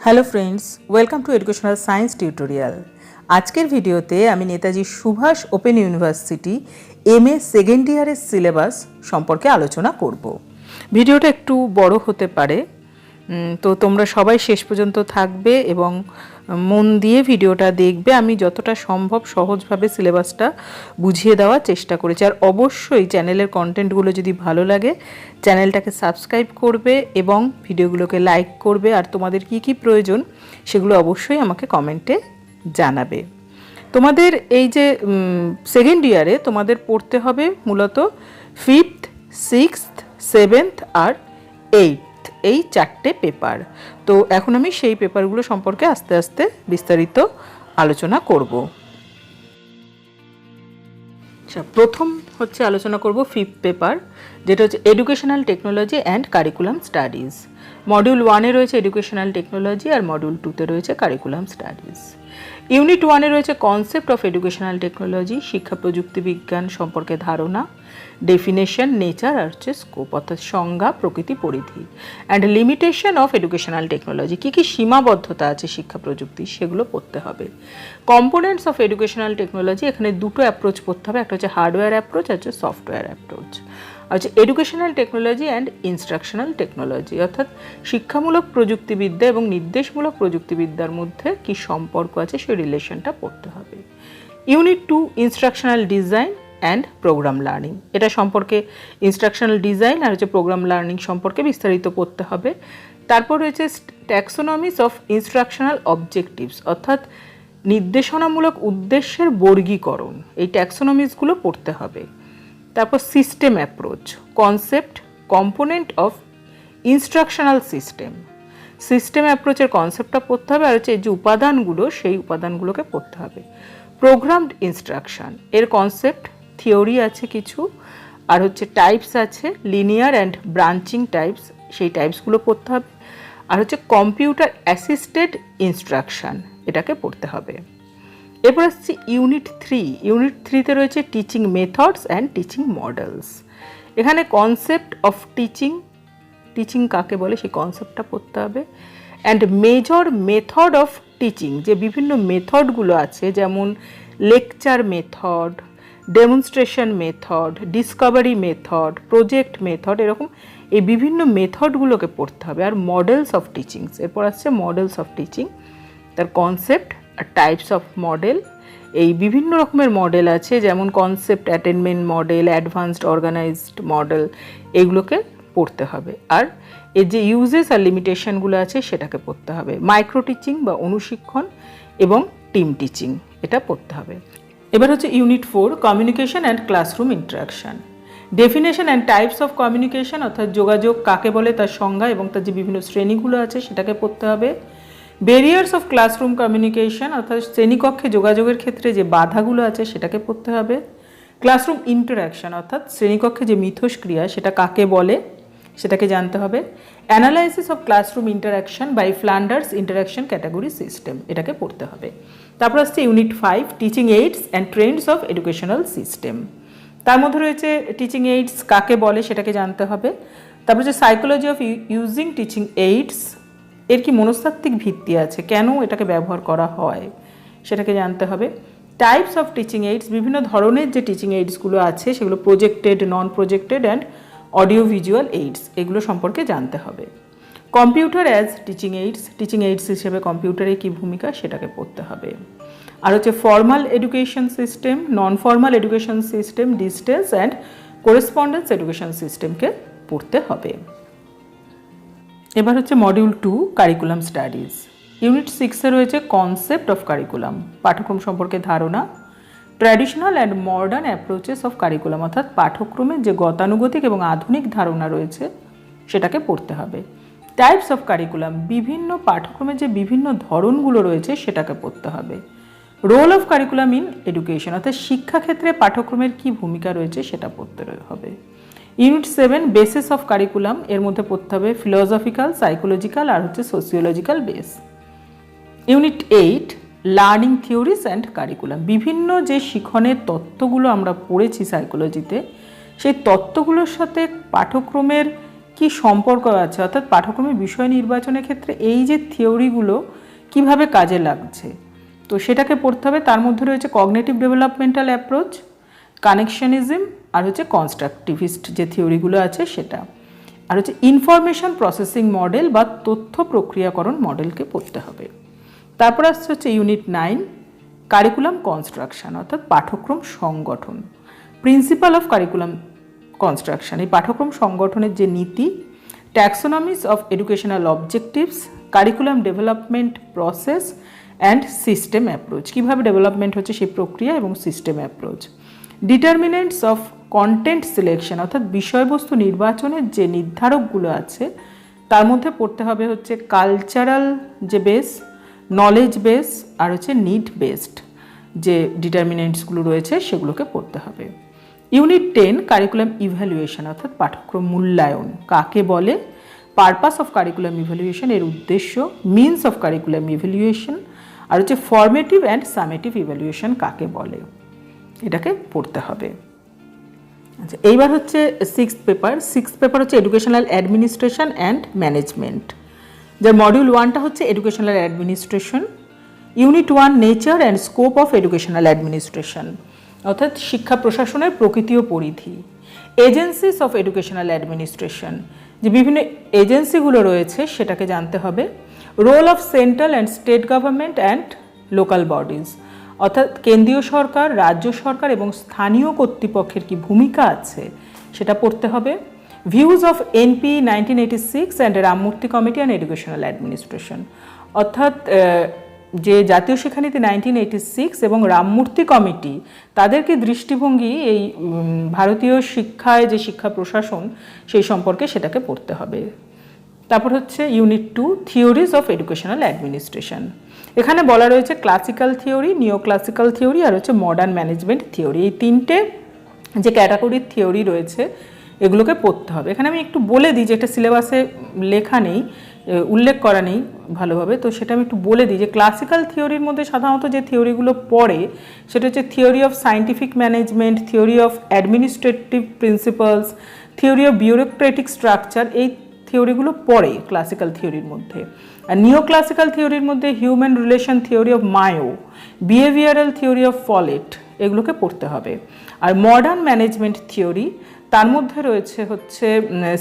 Hello friends, welcome to educational science tutorial. আজকের ভিডিওতে আমি Netaji Subhas open university MA second ইয়ারের সিলেবাস সম্পর্কে আলোচনা করব। ভিডিওটা একটু বড় হতে পারে, তো তোমরা সবাই শেষ পর্যন্ত থাকবে এবং মন দিয়ে ভিডিওটা দেখবে। আমি যতটা সম্ভব সহজভাবে সিলেবাসটা বুঝিয়ে দেওয়ার চেষ্টা করেছি। আর অবশ্যই চ্যানেলের কন্টেন্টগুলো যদি ভালো লাগে চ্যানেলটাকে সাবস্ক্রাইব করবে এবং ভিডিওগুলোকে লাইক করবে। আর তোমাদের কি কি প্রয়োজন সেগুলো অবশ্যই আমাকে কমেন্টে জানাবে। তোমাদের এই যে সেকেন্ড ইয়ারে তোমাদের পড়তে হবে মূলত 5th, 6th, 7th আর 8th, এই 4টে পেপার। তো এখন আমি সেই পেপারগুলো সম্পর্কে আস্তে আস্তে বিস্তারিত আলোচনা করব। প্রথম হচ্ছে আলোচনা করব 5th পেপার, যেটা হচ্ছে educational technology and curriculum studies. Module 1-এ রয়েছে এডুকেশনাল টেকনোলজি আর মডিউল 2-তে রয়েছে কারিকুলাম স্টাডিজ। ইউনিট 1-এ রয়েছে কনসেপ্ট অফ এডুকেশনাল টেকনোলজি, শিক্ষা প্রযুক্তি বিজ্ঞান সম্পর্কে ধারণা, ডেফিনেশন, নেচার আর হচ্ছে স্কোপ অর্থাৎ সংজ্ঞা, প্রকৃতি, পরিধি, and limitation of educational technology, কী কী সীমাবদ্ধতা আছে শিক্ষা প্রযুক্তি সেগুলো পড়তে হবে। কম্পোনেন্টস অফ এডুকেশনাল টেকনোলজি, এখানে দুটো অ্যাপ্রোচ পড়তে হবে, একটা হচ্ছে হার্ডওয়্যার অ্যাপ্রোচ আর হচ্ছে সফটওয়্যার অ্যাপ্রোচ। আর হচ্ছে educational technology and instructional technology, অর্থাৎ শিক্ষামূলক প্রযুক্তিবিদ্যা এবং নির্দেশমূলক প্রযুক্তিবিদ্যার মধ্যে কী সম্পর্ক আছে সেই রিলেশনটা পড়তে হবে। Unit 2 instructional design and program learning, এটা সম্পর্কে ইনস্ট্রাকশনাল ডিজাইন আর হচ্ছে প্রোগ্রাম লার্নিং সম্পর্কে বিস্তারিত পড়তে হবে। তারপর রয়েছে ট্যাক্সোনমিস অফ ইনস্ট্রাকশনাল অবজেক্টিভস, অর্থাৎ নির্দেশনামূলক উদ্দেশ্যের বর্গীকরণ, এই ট্যাক্সোনমিসগুলো পড়তে হবে। তারপর system approach, concept, component of instructional system, system অ্যাপ্রোচের কনসেপ্টটা পড়তে হবে আর হচ্ছে এই যে উপাদানগুলো সেই উপাদানগুলোকে পড়তে হবে। প্রোগ্রামড ইনস্ট্রাকশন, এর কনসেপ্ট, থিওরি আছে কিছু আর হচ্ছে টাইপস আছে, লিনিয়ার অ্যান্ড ব্রাঞ্চিং টাইপস, সেই টাইপসগুলো পড়তে হবে। আর হচ্ছে কম্পিউটার অ্যাসিস্টেড ইনস্ট্রাকশন, এটাকে পড়তে হবে। এরপর আসছে ইউনিট 3। ইউনিট 3-তে রয়েছে teaching methods and teaching models. এখানে কনসেপ্ট অফ টিচিং, টিচিং কাকে বলে সেই কনসেপ্টটা পড়তে হবে। And major method of teaching, যে বিভিন্ন মেথডগুলো আছে যেমন lecture method, demonstration method, discovery method, project method, এরকম এই বিভিন্ন মেথডগুলোকে পড়তে হবে। আর মডেলস অফ টিচিংস, এরপর আসছে মডেলস অফ টিচিং, তার কনসেপ্ট আর টাইপস অফ মডেল, এই বিভিন্ন রকমের মডেল আছে যেমন concept attainment model, advanced organized model, এগুলোকে পড়তে হবে। আর এর যে ইউজেস আর লিমিটেশনগুলো আছে সেটাকে পড়তে হবে। মাইক্রো টিচিং বা অনুশিক্ষণ এবং টিম টিচিং, এটা পড়তে হবে। এবার হচ্ছে unit 4 communication and classroom interaction, definition and types of communication, অর্থাৎ যোগাযোগ কাকে বলে তার সংজ্ঞা এবং তার যে বিভিন্ন শ্রেণীগুলো আছে সেটাকে পড়তে হবে। ব্যারিয়ার্স অফ ক্লাসরুম কমিউনিকেশন, অর্থাৎ শ্রেণীকক্ষে যোগাযোগের ক্ষেত্রে যে বাধাগুলো আছে সেটাকে পড়তে হবে। ক্লাসরুম ইন্টারাকশন, অর্থাৎ শ্রেণীকক্ষে যে মিথস্ক্রিয়া সেটা কাকে বলে সেটাকে জানতে হবে। Analysis of classroom interaction by Flanders interaction category system, এটাকে পড়তে হবে। তারপর আসছে unit 5 teaching aids and trends of educational system, তার মধ্যে রয়েছে টিচিং এইডস কাকে বলে সেটাকে জানতে হবে। তারপর হচ্ছে psychology of using teaching AIDS, এর কি মনস্তাত্ত্বিক ভিত্তি আছে, কেন এটাকে ব্যবহার করা হয় সেটাকে জানতে হবে। টাইপস অফ টিচিং এইডস, বিভিন্ন ধরনের যে টিচিং এইডসগুলো আছে সেগুলো projected, non projected and audio visual AIDS, এগুলো সম্পর্কে জানতে হবে। Computer as teaching AIDS, teaching AIDS হিসেবে কম্পিউটারের কী ভূমিকা সেটাকে পড়তে হবে। আর হচ্ছে formal education system, non formal education system, distance and correspondence education সিস্টেমকে পড়তে হবে। এবার হচ্ছে মডিউল 2 কারিকুলাম স্টাডিজ। ইউনিট 6-এ রয়েছে কনসেপ্ট অফ কারিকুলাম, পাঠ্যক্রম সম্পর্কে ধারণা, traditional and modern approaches of curriculum, অর্থাৎ পাঠ্যক্রমের যে গতানুগতিক এবং আধুনিক ধারণা রয়েছে সেটাকে পড়তে হবে। টাইপস অফ কারিকুলাম, বিভিন্ন পাঠ্যক্রমের যে বিভিন্ন ধরনগুলো রয়েছে সেটাকে পড়তে হবে। Role of curriculum in education, অর্থাৎ শিক্ষাক্ষেত্রে পাঠ্যক্রমের কী ভূমিকা রয়েছে সেটা পড়তে হবে। ইউনিট 7 বেসিস অফ কারিকুলাম, এর মধ্যে পড়তে হবে ফিলোসফিক্যাল, সাইকোলজিক্যাল আর হচ্ছে sociological base. Unit 8 learning theories and curriculum, বিভিন্ন যে শিখনের তত্ত্বগুলো আমরা পড়েছি সাইকোলজিতে সেই তত্ত্বগুলোর সাথে পাঠ্যক্রমের কি সম্পর্ক আছে, অর্থাৎ পাঠ্যক্রমের বিষয় নির্বাচনের ক্ষেত্রে এই যে থিওরিগুলো কিভাবে কাজে লাগছে, তো সেটাকে পড়তে হবে। তার মধ্যে রয়েছে কগনিটিভ ডেভেলপমেন্টাল অ্যাপ্রোচ, কানেকশনিজম, আর হচ্ছে কনস্ট্রাকটিভিস্ট যে থিওরিগুলো আছে সেটা, আর হচ্ছে ইনফরমেশন প্রসেসিং মডেল বা তথ্য প্রক্রিয়াকরণ মডেলকে পড়তে হবে। তারপর আসছে হচ্ছে ইউনিট 9 কারিকুলাম কনস্ট্রাকশন, অর্থাৎ পাঠ্যক্রম সংগঠন, প্রিন্সিপাল অফ কারিকুলাম কনস্ট্রাকশন, এই পাঠ্যক্রম সংগঠনের যে নীতি, taxonomies of educational objectives, curriculum development process and system approach, কীভাবে ডেভেলপমেন্ট হচ্ছে সেই প্রক্রিয়া এবং system approach, determinants of content selection, অর্থাৎ বিষয়বস্তু নির্বাচনের যে নির্ধারকগুলো আছে তার মধ্যে পড়তে হবে হচ্ছে কালচারাল যে বেস, নলেজ বেস, আর হচ্ছে নিড বেসড যে ডিটারমিনেন্টসগুলো রয়েছে সেগুলোকে পড়তে হবে। ইউনিট 10 কারিকুলাম ইভ্যালুয়েশন, অর্থাৎ পাঠ্যক্রম মূল্যায়ন কাকে বলে, পারপাস অফ কারিকুলাম ইভ্যালুয়েশন এর উদ্দেশ্য, মিনস অফ কারিকুলাম ইভ্যালুয়েশন, আর হচ্ছে ফর্মেটিভ অ্যান্ড সামেটিভ ইভ্যালুয়েশন কাকে বলে, এটাকে পড়তে হবে। আচ্ছা, এইবার হচ্ছে সিক্সথ পেপার হচ্ছে এডুকেশনাল অ্যাডমিনিস্ট্রেশন অ্যান্ড ম্যানেজমেন্ট, যার মডিউল 1টা হচ্ছে educational administration, unit 1 nature and scope of educational administration, অর্থাৎ শিক্ষা প্রশাসনের প্রকৃতি ও পরিধি, এজেন্সিস অফ এডুকেশনাল অ্যাডমিনিস্ট্রেশন, যে বিভিন্ন এজেন্সিগুলো রয়েছে সেটাকে জানতে হবে, role of central and state government and local bodies, অর্থাৎ কেন্দ্রীয় সরকার, রাজ্য সরকার এবং স্থানীয় কর্তৃপক্ষের কি ভূমিকা আছে সেটা পড়তে হবে, views of NP 1986 and Ramamurti committee on educational administration, অর্থাৎ যে জাতীয় শিক্ষানীতি 1986 এবং রামমূর্তি কমিটি তাদের কি দৃষ্টিভঙ্গি এই ভারতীয় শিক্ষায় যে শিক্ষা প্রশাসন সেই সম্পর্কে সেটাকে পড়তে হবে। তারপর হচ্ছে unit 2 theories of educational administration, এখানে বলা রয়েছে classical theory, neo classical theory আর হচ্ছে মডার্ন ম্যানেজমেন্ট থিওরি, এই তিনটে যে ক্যাটাগরির থিওরি রয়েছে এগুলোকে পড়তে হবে। এখানে আমি একটু বলে দিই, যে এটা সিলেবাসে লেখা নেই, উল্লেখ করা নেই ভালোভাবে, তো সেটা আমি একটু বলে দিই যে ক্লাসিক্যাল থিওরির মধ্যে সাধারণত যে থিওরিগুলো পড়ে সেটা হচ্ছে theory of scientific management, theory of administrative principles, theory of bureaucratic structure, এই থিওরিগুলো পড়ে ক্লাসিক্যাল থিওরির মধ্যে। আর নিও ক্লাসিক্যাল থিওরির মধ্যে human relation theory of Mayo, behavioural theory of Follett, এগুলোকে পড়তে হবে। আর মডার্ন ম্যানেজমেন্ট থিওরি তার মধ্যে রয়েছে হচ্ছে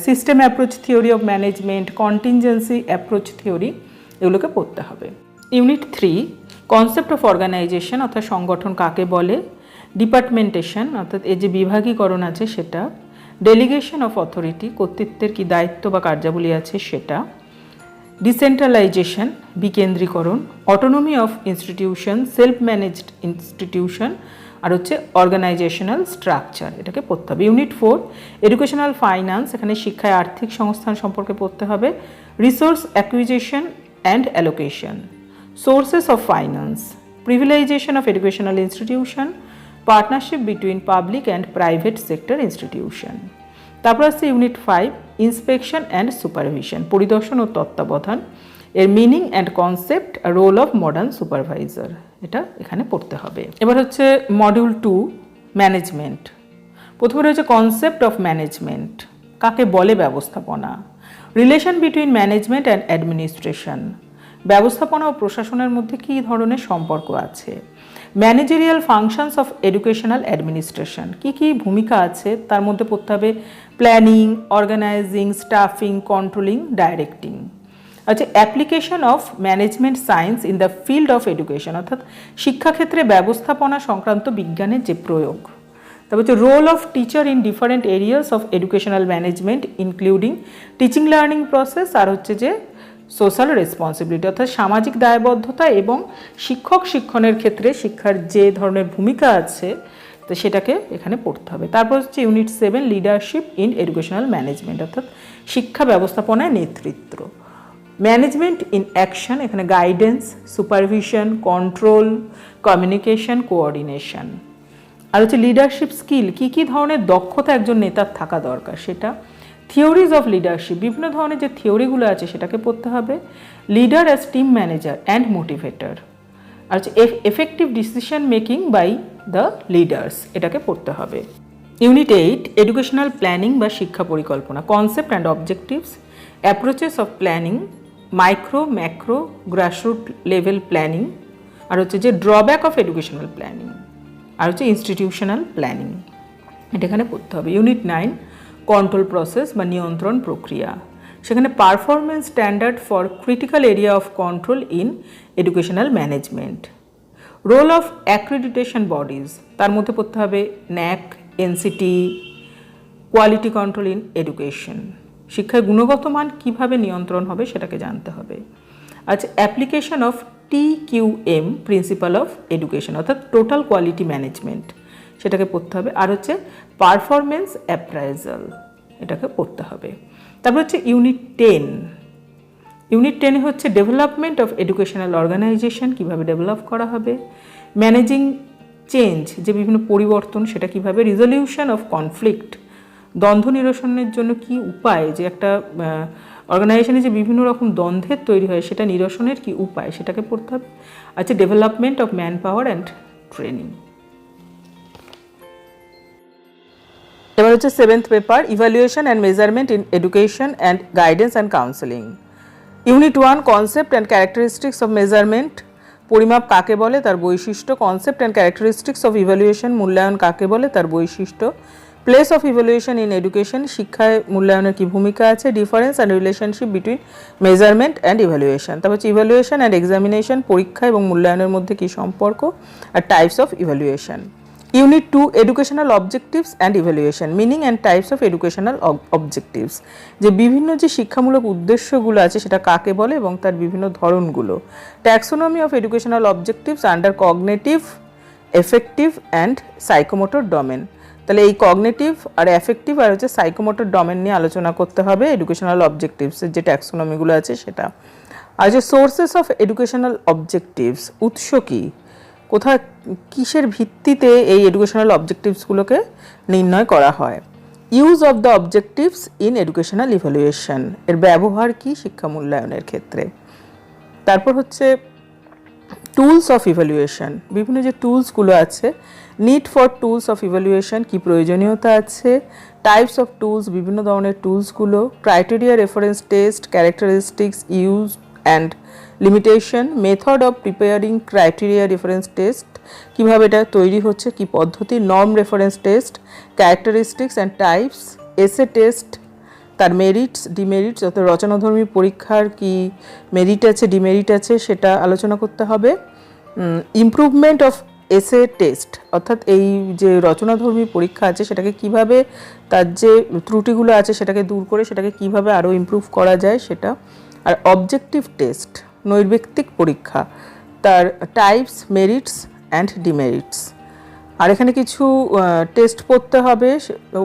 system approach theory of management, contingency approach theory, এগুলোকে পড়তে হবে। ইউনিট 3 কনসেপ্ট অফ অর্গানাইজেশন, অর্থাৎ সংগঠন কাকে বলে, ডিপার্টমেন্টেশন, অর্থাৎ এই যে বিভাগীকরণ আছে সেটা, ডেলিগেশন অফ অথরিটি, কর্তৃত্বের কি দায়িত্ব বা কার্যাবলী আছে সেটা, ডিসেন্ট্রালাইজেশন, বিকেন্দ্রীকরণ, autonomy of institution, self managed institution, আর হচ্ছে অর্গানাইজেশনাল স্ট্রাকচার, এটাকে পড়তে হবে। ইউনিট 4 এডুকেশনাল ফাইন্যান্স, এখানে শিক্ষায় আর্থিক সংস্থান সম্পর্কে পড়তে হবে, resource acquisition and allocation, sources of finance, privatisation of educational institution, partnership between public and private sector institution. তারপর আসছে ইউনিট 5 ইন্সপেকশন অ্যান্ড সুপারভিশন, পরিদর্শন ও তত্ত্বাবধান, এর meaning and concept, role of modern supervisor, এটা এখানে পড়তে হবে। এবার হচ্ছে মডিউল 2 ম্যানেজমেন্ট, প্রথমে রয়েছে কনসেপ্ট অফ ম্যানেজমেন্ট, কাকে বলে ব্যবস্থাপনা, relation between management and administration, ব্যবস্থাপনা ও প্রশাসনের মধ্যে কী ধরনের সম্পর্ক আছে, managerial functions of educational administration, কী কী ভূমিকা আছে তার মধ্যে পড়তে হবে planning, organising, staffing, controlling, directing. আচ্ছা, application of management science in the field of education, অর্থাৎ শিক্ষাক্ষেত্রে ব্যবস্থাপনা সংক্রান্ত বিজ্ঞানের যে প্রয়োগ। তারপর হচ্ছে role of teacher in different areas of educational management including teaching learning process, আর হচ্ছে যে সোশ্যাল রেসপন্সিবিলিটি, অর্থাৎ সামাজিক দায়বদ্ধতা এবং শিক্ষক শিক্ষণের ক্ষেত্রে শিক্ষার যে ধরনের ভূমিকা আছে তো সেটাকে এখানে পড়তে হবে। তারপর হচ্ছে unit 7 leadership in educational management, অর্থাৎ শিক্ষা ব্যবস্থাপনায় নেতৃত্ব, ম্যানেজমেন্ট ইন অ্যাকশন, এখানে guidance, supervision, control, communication, coordination. আর হচ্ছে লিডারশিপ স্কিল, কী কী ধরনের দক্ষতা একজন নেতার থাকা দরকার সেটা, থিওরিজ অফ লিডারশিপ, বিভিন্ন ধরনের যে থিওরিগুলো আছে সেটাকে পড়তে হবে, leader as team manager and motivator, আর হচ্ছে effective decision making by the leaders, এটাকে পড়তে হবে। ইউনিট 8 এডুকেশনাল প্ল্যানিং বা শিক্ষা পরিকল্পনা, concept and objectives, approaches of planning, micro macro grassroot level planning, আর হচ্ছে যে ড্রব্যাক অফ এডুকেশনাল প্ল্যানিং, আর হচ্ছে ইনস্টিটিউশনাল প্ল্যানিং। এটা এখানে পড়তে হবে। ইউনিট 9 কন্ট্রোল প্রসেস বা নিয়ন্ত্রণ প্রক্রিয়া, সেখানে performance standard for critical area of control in educational management, role of accreditation bodies, তার মধ্যে পড়তে হবে NAAC, NCT, quality control in education, শিক্ষার গুণগত মান কীভাবে নিয়ন্ত্রণ হবে সেটাকে জানতে হবে। আচ্ছা, application of TQM principal of education অর্থাৎ টোটাল কোয়ালিটি ম্যানেজমেন্ট, সেটাকে পড়তে হবে। আর হচ্ছে পারফরমেন্স অ্যাপ্রাইজাল, এটাকে পড়তে হবে। তারপর হচ্ছে ইউনিট 10। ইউনিট 10 হচ্ছে ডেভেলপমেন্ট অফ এডুকেশনাল অর্গানাইজেশন, কীভাবে ডেভেলপ করা হবে, ম্যানেজিং চেঞ্জ, যে বিভিন্ন পরিবর্তন সেটা কীভাবে, রিজলিউশন অফ কনফ্লিক্ট, দ্বন্দ্ব নিরসনের জন্য কি উপায়, যে একটা অর্গানাইজেশনে যে বিভিন্ন রকম দ্বন্দ্বের তৈরি হয় সেটা নিরসনের কি উপায় সেটাকে পড়তে হবে। আচ্ছা, development of man power and training. এবার হচ্ছে 7th paper, evaluation and measurement in education and guidance and counselling. Unit 1 concept and characteristics of measurement, পরিমাপ কাকে বলে তার বৈশিষ্ট্য, concept and characteristics of evaluation, মূল্যায়ন কাকে বলে তার বৈশিষ্ট্য, place of evaluation in education, শিক্ষায় মূল্যায়নের কী ভূমিকা আছে, difference and relationship between measurement and evaluation. তারপর হচ্ছে ইভ্যালুয়েশন অ্যান্ড এক্সামিনেশন, পরীক্ষা এবং মূল্যায়নের মধ্যে কী সম্পর্ক, আর types of evaluation. Unit 2 educational objectives and evaluation, meaning and types of educational objectives, যে বিভিন্ন যে শিক্ষামূলক উদ্দেশ্যগুলো আছে সেটা কাকে বলে এবং তার বিভিন্ন ধরনগুলো। Taxonomy of educational objectives under cognitive, affective and psychomotor domain. তাহলে এই কগনিটিভ আর এফেক্টিভ আর হচ্ছে সাইকোমোটর ডোমেন নিয়ে আলোচনা করতে হবে এডুকেশনাল অবজেক্টিভসের যে ট্যাক্সোনমিগুলো আছে সেটা। আর যে সোর্সেস অফ এডুকেশনাল অবজেক্টিভস, উৎস কী, কোথায় কিসের ভিত্তিতে এই এডুকেশনাল অবজেক্টিভসগুলোকে নির্ণয় করা হয়। Use of the objectives in educational evaluation, এর ব্যবহার কি শিক্ষা মূল্যায়নের ক্ষেত্রে। তারপর হচ্ছে টুলস অফ ইভ্যালুয়েশন, বিভিন্ন যে টুলসগুলো আছে, need for tools of evaluation, কী প্রয়োজনীয়তা আছে, টাইপস অফ টুলস, বিভিন্ন ধরনের টুলসগুলো, criteria, reference test, characteristics, use and limitation, method of preparing criteria reference test, কীভাবে এটা তৈরি হচ্ছে, কী পদ্ধতি, norm reference test, characteristics and types, essay test, তার মেরিটস, ডিমেরিটস, অর্থাৎ রচনাধর্মী পরীক্ষার কি মেরিট আছে, ডিমেরিট আছে সেটা আলোচনা করতে হবে। ইমপ্রুভমেন্ট অফ এসে টেস্ট, অর্থাৎ এই যে রচনাধর্মী পরীক্ষা আছে সেটাকে কিভাবে, তার যে ত্রুটিগুলো আছে সেটাকে দূর করে সেটাকে কিভাবে আরও ইমপ্রুভ করা যায় সেটা। আর অবজেক্টিভ টেস্ট, নৈর্ব্যক্তিক পরীক্ষা, তার টাইপস, মেরিটস অ্যান্ড ডিমেরিটস। আর এখানে কিছু টেস্ট পড়তে হবে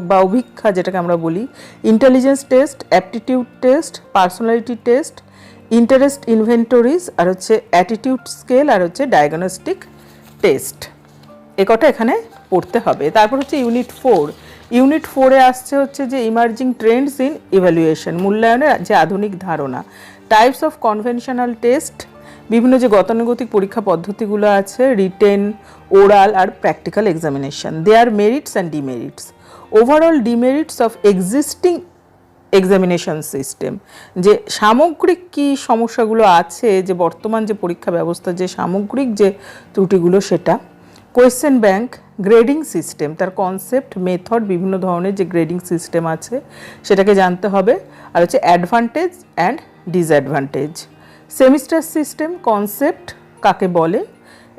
বা অভিক্ষা যেটাকে আমরা বলি, intelligence test, aptitude test, personality test, interest inventories, আর হচ্ছে অ্যাটিটিউড স্কেল, আর হচ্ছে ডায়াগনস্টিক টেস্ট। এ কটা এখানে পড়তে হবে। তারপর হচ্ছে ইউনিট 4। ইউনিট 4-এ আসছে হচ্ছে যে ইমার্জিং ট্রেন্ডস ইন ইভ্যালুয়েশন, মূল্যায়নের যে আধুনিক ধারণা, টাইপস অফ কনভেনশনাল টেস্ট, বিভিন্ন যে গতানুগতিক পরীক্ষা পদ্ধতিগুলো আছে, রিটেন, ওরাল আর practical examination, their merits and demerits, overall demerits of existing examination system, যে সামগ্রিক কী সমস্যাগুলো আছে, যে বর্তমান যে পরীক্ষা ব্যবস্থা যে সামগ্রিক যে ত্রুটিগুলো সেটা। কোয়েশ্চেন ব্যাংক, গ্রেডিং সিস্টেম, তার কনসেপ্ট, মেথড, বিভিন্ন ধরনের যে গ্রেডিং সিস্টেম আছে সেটাকে জানতে হবে। আর হচ্ছে advantage and disadvantage, semester system, concept কাকে বলে,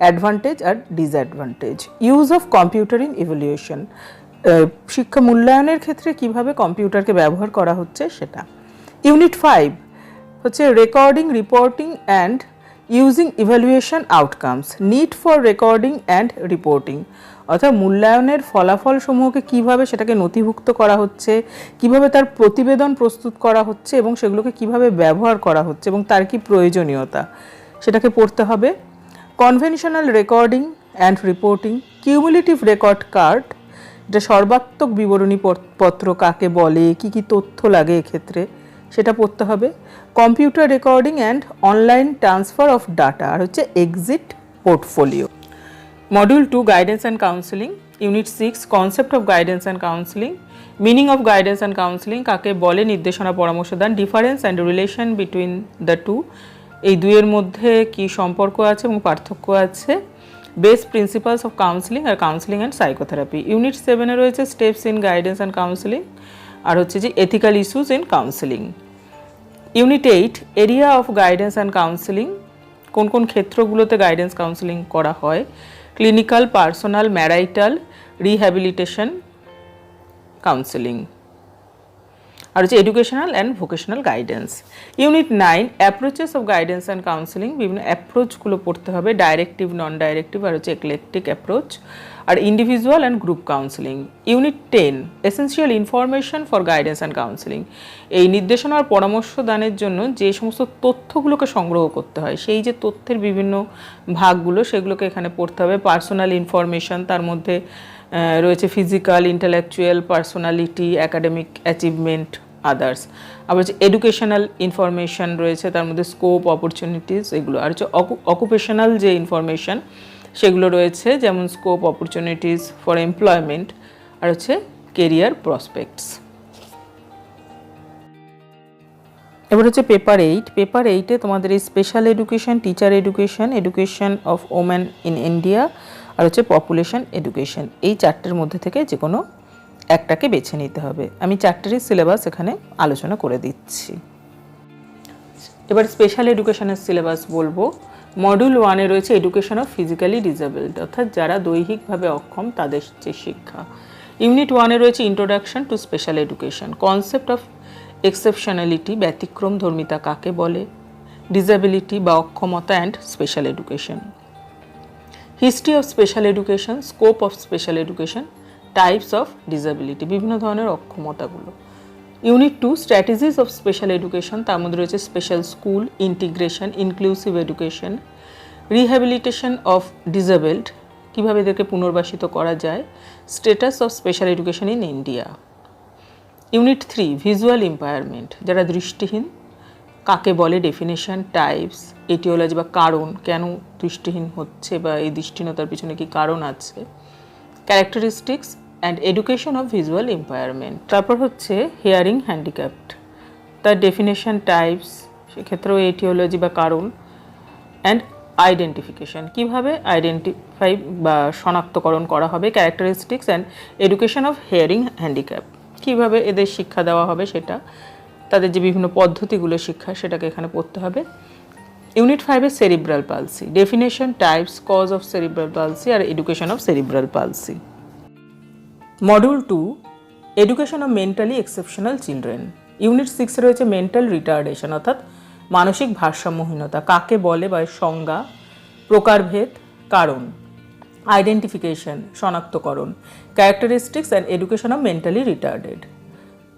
অ্যাডভান্টেজ আর disadvantage, use of computer in evaluation, শিক্ষা মূল্যায়নের ক্ষেত্রে কিভাবে কম্পিউটারকে ব্যবহার করা হচ্ছে সেটা। ইউনিট 5 হচ্ছে recording, reporting and using evaluation outcomes, need for recording and reporting, অর্থাৎ মূল্যায়নের ফলাফল সমূহকে কীভাবে সেটাকে নথিভুক্ত করা হচ্ছে, কিভাবে তার প্রতিবেদন প্রস্তুত করা হচ্ছে এবং সেগুলোকে কিভাবে ব্যবহার করা হচ্ছে এবং তার কি প্রয়োজনীয়তা সেটাকে পড়তে হবে। Conventional recording and reporting, cumulative record card, এটা সর্বাত্মক বিবরণী পত্র কাকে বলে, কি কি তথ্য লাগে এক্ষেত্রে সেটা পড়তে হবে। Computer recording and online transfer of data, আর হচ্ছে exit portfolio. Module 2 guidance and counselling, unit 6 concept of guidance and counselling, meaning of guidance and counselling কাকে বলে, নির্দেশনা পরামর্শ দান, difference and relation between the two, এই দুইয়ের মধ্যে কি সম্পর্ক আছে এবং পার্থক্য আছে, বেস প্রিন্সিপালস অফ কাউন্সিলিং আর কাউন্সিলিং অ্যান্ড সাইকোথেরাপি। ইউনিট 7 রয়েছে steps in guidance and counselling আর হচ্ছে যে ethical issues in counselling. Unit 8 area of guidance and counselling, কোন কোন ক্ষেত্রগুলোতে গাইডেন্স কাউন্সিলিং করা হয়, clinical, personal, marital, rehabilitation counselling আর হচ্ছে educational and vocational guidance. Unit 9 approaches of guidance and counselling, বিভিন্ন অ্যাপ্রোচগুলো পড়তে হবে, ডাইরেক্টিভ, নন ডাইরেক্টিভ আর হচ্ছে এক্লেকটিক অ্যাপ্রোচ আর individual and group counselling. Unit 10 essential information for guidance and counselling, এই নির্দেশনা আর পরামর্শ দানের জন্য যে সমস্ত তথ্যগুলোকে সংগ্রহ করতে হয়, সেই যে তথ্যের বিভিন্ন ভাগগুলো সেগুলোকে এখানে পড়তে হবে। পার্সোনাল ইনফরমেশন, তার মধ্যে রয়েছে physical, intellectual, personality, academic achievement, others. আবার হচ্ছে এডুকেশনাল ইনফরমেশন রয়েছে, তার মধ্যে স্কোপ, অপরচুনিটিস এগুলো। আর হচ্ছে অকুপেশনাল যে ইনফরমেশন সেগুলো রয়েছে, যেমন স্কোপ, অপরচুনিটিস ফর এমপ্লয়মেন্ট আর হচ্ছে কেরিয়ার প্রসপেক্টস। এবার হচ্ছে পেপার 8। পেপার 8-এ তোমাদের এই special education, teacher education, education of women in India আর হচ্ছে পপুলেশন এডুকেশন, এই চারটের মধ্যে থেকে যে কোনো একটাকে বেছে নিতে হবে। আমি চারটেরই সিলেবাস এখানে আলোচনা করে দিচ্ছি। এবার স্পেশাল এডুকেশনের সিলেবাস বলবো। মডিউল 1-এ রয়েছে এডুকেশন অফ ফিজিক্যালি ডিসেবলড, অর্থাৎ যারা দৈহিকভাবে অক্ষম তাদের যে শিক্ষা। ইউনিট 1-এ রয়েছে introduction to special education, concept of exceptionality, ব্যতিক্রম ধর্মিতা কাকে বলে, ডিসেবিলিটি বা অক্ষমতা and special education, history of special education, scope of special education, types of disability, বিভিন্ন ধরনের অক্ষমতাগুলো। Unit 2 strategies of special education, তার মধ্যে রয়েছে special school, integration, inclusive education, rehabilitation of disabled, কীভাবে এদেরকে পুনর্বাসিত করা যায়, status of special education in India. Unit 3 visual impairment, যারা দৃষ্টিহীন কাকে বলে, ডেফিনেশন, টাইপস, এটিওলজি বা কারণ, কেন দৃষ্টিহীন হচ্ছে বা এই দৃষ্টিহীনতার পিছনে কি কারণ আছে, characteristics and education of visual impairment. তারপর হচ্ছে হিয়ারিং হ্যান্ডিক্যাপ্ট, তার ডেফিনেশন, টাইপস, সেক্ষেত্রেও এটিওলজি বা কারণ, অ্যান্ড আইডেন্টিফিকেশন, কীভাবে আইডেন্টিফাই বা শনাক্তকরণ করা হবে, characteristics and education of hearing handicap, কীভাবে এদের শিক্ষা দেওয়া হবে সেটা, তাদের যে বিভিন্ন পদ্ধতিগুলো শিক্ষা সেটাকে এখানে পড়তে হবে। ইউনিট 5-এ cerebral palsy, definition, types, cause of cerebral palsy আর education of cerebral palsy. Module 2 education of mentally exceptional children. Unit 6-এ রয়েছে মেন্টাল রিটার্ডেশন, অর্থাৎ মানসিক ভারসাম্যহীনতা কাকে বলে বা সংজ্ঞা, প্রকারভেদ, কারণ, আইডেন্টিফিকেশন শনাক্তকরণ, characteristics and education of mentally retarded.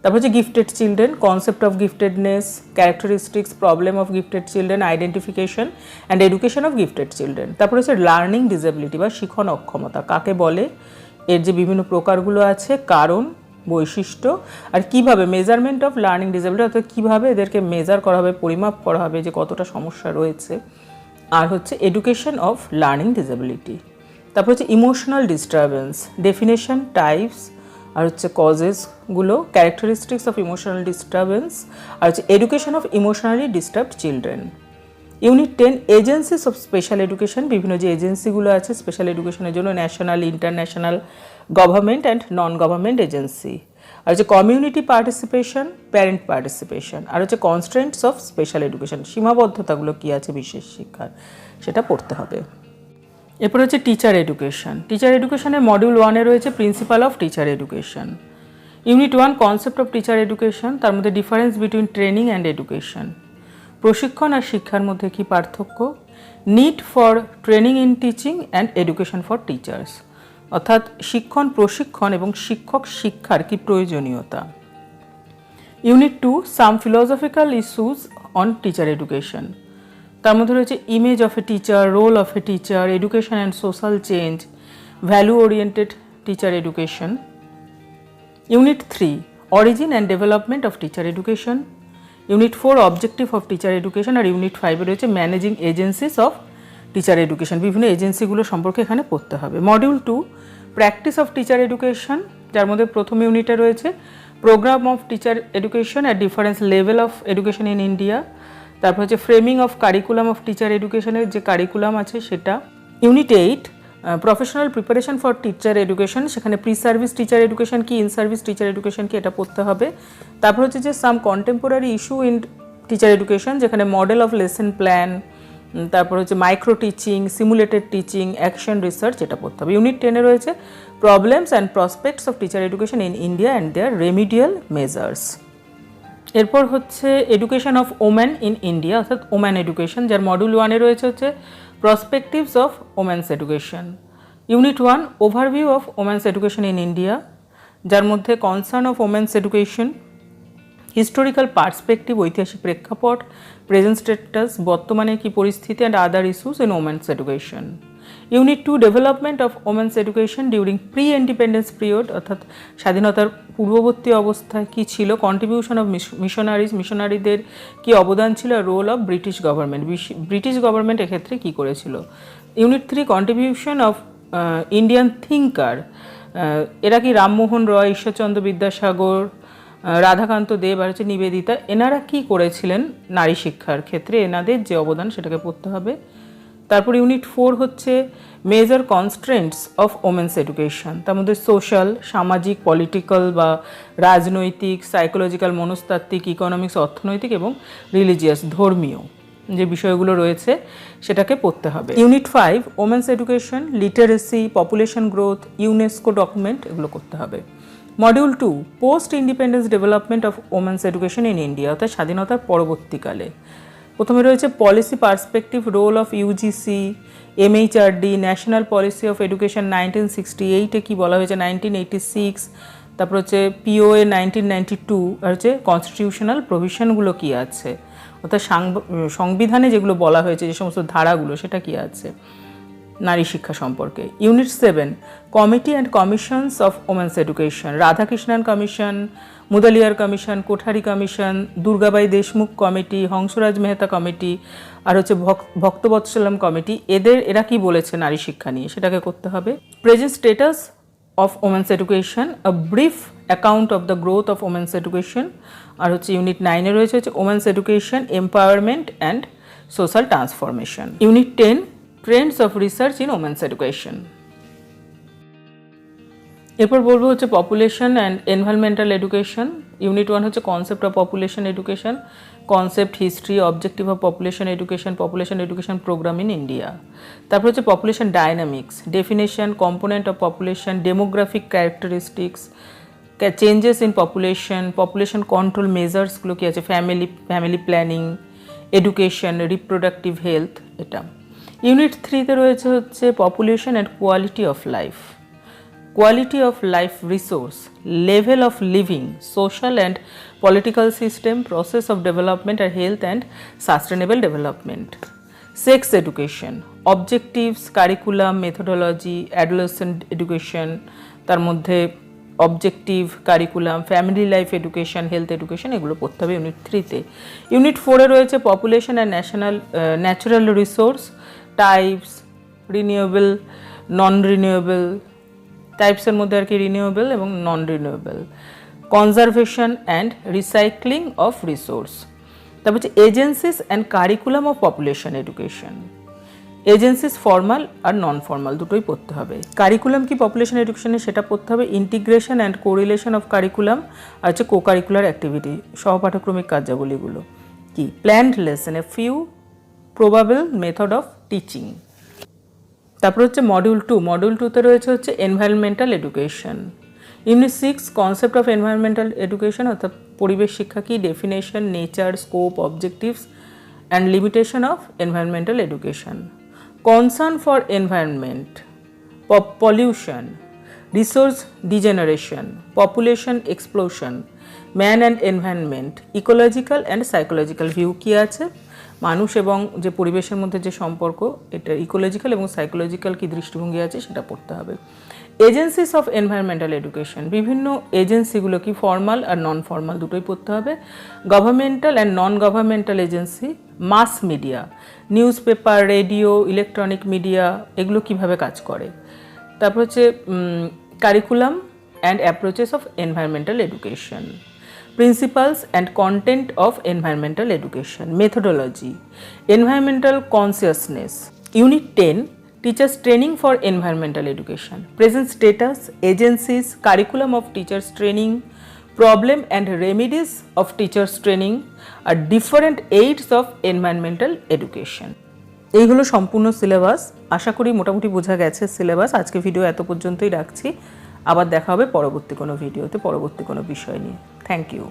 তারপর হচ্ছে gifted children, concept of giftedness, characteristics, problem of gifted children, identification and education of gifted children. তারপর হচ্ছে লার্নিং ডিসেবিলিটি বা শিখন অক্ষমতা কাকে বলে, এর যে বিভিন্ন প্রকারগুলো আছে, কারণ, বৈশিষ্ট্য আর কিভাবে মেজারমেন্ট অফ লার্নিং ডিসেবিলিটি, অর্থাৎ কীভাবে এদেরকে মেজার করা হবে, পরিমাপ করা হবে যে কতটা সমস্যা রয়েছে, আর হচ্ছে এডুকেশন অফ লার্নিং ডিসেবিলিটি। তারপর হচ্ছে ইমোশনাল ডিস্টারবেন্স, ডেফিনেশন, টাইপস আর হচ্ছে কজেসগুলো, ক্যারেক্টারিস্টিক্স অফ ইমোশনাল ডিস্টারবেন্স আর হচ্ছে education of emotionally disturbed children. Unit 10 agencies of special education, বিভিন্ন যে এজেন্সিগুলো আছে স্পেশাল এডুকেশনের জন্য, national, international, government and non government agency, আর হচ্ছে কমিউনিটি পার্টিসিপেশন, প্যারেন্ট পার্টিসিপেশন, আর হচ্ছে কনস্ট্রেন্টস অফ স্পেশাল এডুকেশন, সীমাবদ্ধতাগুলো কী আছে বিশেষ শিক্ষার সেটা পড়তে হবে। এরপর হচ্ছে টিচার এডুকেশন। টিচার এডুকেশনের মডিউল 1-এ রয়েছে principal of teacher education. Unit 1 concept of teacher education, তার মধ্যে difference between training and education, প্রশিক্ষণ আর শিক্ষার মধ্যে কী পার্থক্য, need for training in teaching and education for teachers, অর্থাৎ শিক্ষণ, প্রশিক্ষণ এবং শিক্ষক শিক্ষার কী প্রয়োজনীয়তা। Unit 2 some philosophical issues on teacher education, তার মধ্যে রয়েছে image of a teacher, role of a teacher, education and social change, value oriented teacher education. Unit 3 origin and development of teacher education. Unit 4 objective of teacher education আর unit 5-এ রয়েছে managing agencies of teacher education, বিভিন্ন এজেন্সিগুলো সম্পর্কে এখানে পড়তে হবে। Module 2 practice of teacher education, যার মধ্যে প্রথম ইউনিটে রয়েছে programme of teacher education at difference level of education in India. তারপর হচ্ছে framing of curriculum of teacher এডুকেশনের যে কারিকুলাম আছে সেটা। Unit 8 professional preparation for teacher education, সেখানে প্রি সার্ভিস টিচার এডুকেশন কি, ইন সার্ভিস টিচার এডুকেশন কি, এটা পড়তে হবে। তারপর হচ্ছে যে some contemporary issue in teacher education, যেখানে মডেল অফ লেসন প্ল্যান, তারপর হচ্ছে micro teaching, simulated teaching, action research, এটা পড়তে হবে। ইউনিট 10-এ রয়েছে problems and prospects of teacher education in India and their remedial measures. এরপর হচ্ছে education of women in India, অর্থাৎ ওম্যান এডুকেশন, যার মডিউল 1-এ রয়েছে হচ্ছে perspectives of women's education. Unit 1 overview of women's education in India, যার মধ্যে concern of women's education, historical perspective, ঐতিহাসিক প্রেক্ষাপট, প্রেজেন্ট স্ট্যাটাস, বর্তমানে কি পরিস্থিতি, and other issues in women's education. Unit 2 development of women's education during pre independence period, অর্থাৎ স্বাধীনতার পূর্ববর্তী অবস্থায় কি ছিল, কন্ট্রিবিউশন অফ মিশনারিদের কি অবদান ছিল, রোল অফ ব্রিটিশ গভর্নমেন্ট এক্ষেত্রে কি করেছিল। Unit 3 contribution of Indian thinker, এরা কি রামমোহন রয়, ঈশ্বরচন্দ্র বিদ্যাসাগর, রাধাকান্ত দেব আর হচ্ছে নিবেদিতা, এনারা কি করেছিলেন নারী শিক্ষার ক্ষেত্রে, এনাদের যে অবদান সেটাকে পড়তে হবে। তারপর ইউনিট 4 হচ্ছে major constraints of women's education, তার মধ্যে সোশ্যাল, সামাজিক, পলিটিক্যাল বা রাজনৈতিক, সাইকোলজিক্যাল, মনস্তাত্ত্বিক, ইকোনমিক্স, অর্থনৈতিক এবং রিলিজিয়াস, ধর্মীয় যে বিষয়গুলো রয়েছে সেটাকে পড়তে হবে। Unit 5 women's education, literacy, population growth, UNESCO document, এগুলো করতে হবে। Module 2 post independence development of women's education in India, অর্থাৎ স্বাধীনতার পরবর্তীকালে। প্রথমে রয়েছে policy perspective, role of UGC, MHRD, national policy of education 1968-এ কী বলা হয়েছে 1986, তারপর হচ্ছে পিওএ 1992, আর হচ্ছে কনস্টিটিউশনাল প্রভিশনগুলো কী আছে, অর্থাৎ সংবিধানে যেগুলো বলা হয়েছে যে সমস্ত ধারাগুলো সেটা কী আছে নারী শিক্ষা সম্পর্কে। Unit 7 committee and commissions of women's education, Radhakrishnan commission, Mudaliar commission, Kothari commission, Durgabai Deshmukh committee, Hansraj Mehta committee, আর হচ্ছে ভক্তবৎসলম কমিটি, এরা কি বলেছে নারী শিক্ষা নিয়ে সেটাকে করতে হবে। Present status of women's education, a brief account of the growth of women's education, আর হচ্ছে ইউনিট 9-এ রয়েছে হচ্ছে women's education, empowerment and social transformation. Unit 10 trends of research in women's education. এরপর বলবো হচ্ছে population and environmental education. Unit 1 হচ্ছে concept of population education, concept, history, objective of population education programme in India. তারপর হচ্ছে population dynamics, definition, component of population, demographic characteristics, changes in population control মেজার্সগুলো কী আছে, family planning, education, reproductive health, এটা। Unit 3-তে রয়েছে হচ্ছে population and quality of life resource, level of living, social and political system, process of development আর health and sustainable development. Sex education, objectives, curriculum, methodology, adolescent education, তার মধ্যে objective, curriculum, family life education, health education, এগুলো পড়তে হবে unit 3-তে। Unit 4-এ রয়েছে population and natural resource, types, renewable, non renewable, টাইপসের মধ্যে আর কি রিনিউয়েবল এবং non renewable, conservation and recycling of resource. তারপর হচ্ছে agencies and curriculum of population education, agencies formal আর নন ফর্মাল দুটোই পড়তে হবে। কারিকুলাম কি পপুলেশন এডুকেশনে সেটা পড়তে হবে, integration and correlation of curriculum আর হচ্ছে কো কারিকুলার অ্যাক্টিভিটি, সহপাঠক্রমিক কার্যাবলীগুলো কি, planned lesson, a few probable method of teaching. তারপর হচ্ছে মডিউল 2-তে রয়েছে হচ্ছে environmental education. Unit 6 concept of environmental education, অর্থাৎ পরিবেশ শিক্ষা কি, definition, nature, scope, objectives and limitation of environmental education. Concern for environment, pollution, resource degeneration, population explosion, man and environment, ecological and psychological view কী আছে, মানুষ এবং যে পরিবেশের মধ্যে যে সম্পর্ক, এটা ইকোলজিক্যাল এবং সাইকোলজিক্যাল কি দৃষ্টিভঙ্গি আছে সেটা পড়তে হবে। এজেন্সিস অফ এনভায়রনমেন্টাল এডুকেশন, বিভিন্ন এজেন্সিগুলো কি ফর্মাল আর নন ফর্মাল দুটোই পড়তে হবে। Governmental and non governmental agency, mass media, newspaper, radio, electronic media, এগুলো কিভাবে কাজ করে। তারপর হচ্ছে curriculum and approaches of environmental education, principles and content of environmental education, methodology, environmental consciousness, unit 10 teachers training for environmental education, present status, agencies, curriculum of teachers training, problem and remedies of teachers training আর different aids of environmental education. এই হলো সম্পূর্ণ syllabus. আশা করি মোটামুটি বোঝা গেছে syllabus. আজকে video এত পর্যন্তই রাখছি, আবার দেখা হবে পরবর্তী কোনো ভিডিওতে পরবর্তী কোনো বিষয় নিয়ে। Thank you.